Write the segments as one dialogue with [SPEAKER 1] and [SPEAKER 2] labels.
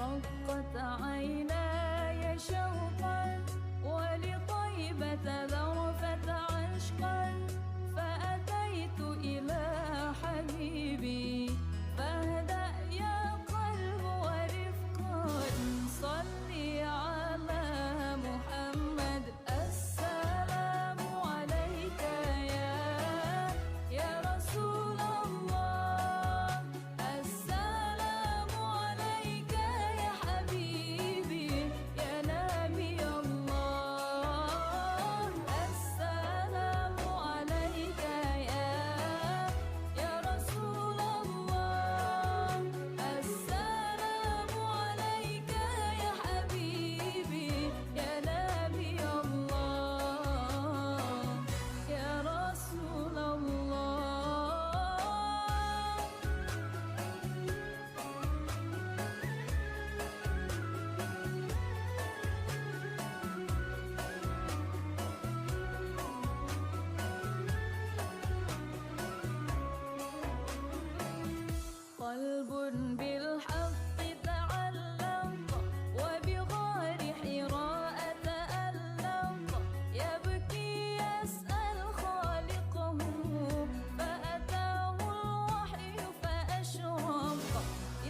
[SPEAKER 1] رقت عيناي شوقا ولطيبة ذرفت عشقا فأتيت إلى حبيبي فاهدأ يا قلب ورفقا صلي على محمد السلام عليك يا رسول الله السلام عليك يا حبيبي يا نبي الله السلام عليك يا رسول الله السلام عليك يا حبيبي يا نبي الله يا رسول الله. قلب بالحق تعلق وبغار حراء تألق يبكي يسأل خالقه فأتاه الوحي فأشرق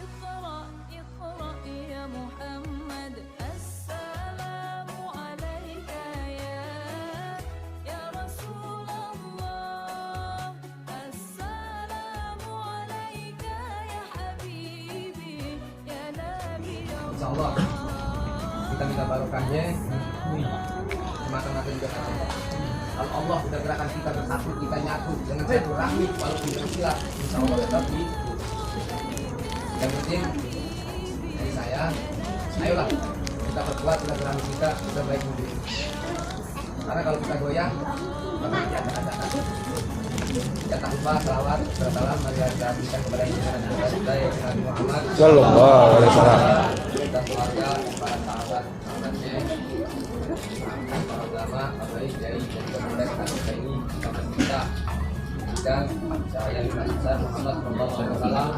[SPEAKER 1] اقرأ اقرأ يا محمد السلام عليك يا رسول الله السلام عليك يا حبيبي يا نبي
[SPEAKER 2] Insya Allah kita minta barokahnya semata-mata juga karena Allah. Kalau Allah sudah gerakan kita bersatu, kita nyatu dengan satu rahmi walaupun bersilah, insya Allah tetap di. Yang penting dari saya, ayolah kita perkuat silaturahmi kita sebaik mungkin. Karena kalau kita goyang, maka kita akan ada. Ya tanpa selawat, salam, marilah kita berikan kepada kita Nabi Muhammad
[SPEAKER 3] Sallallahu alaihi wasallam.
[SPEAKER 2] dan keluarga, para sahabatnya, para ulama, baik dari pemerintah kita ini, kita dan saya Muhammad Sallallahu alaihi wasallam.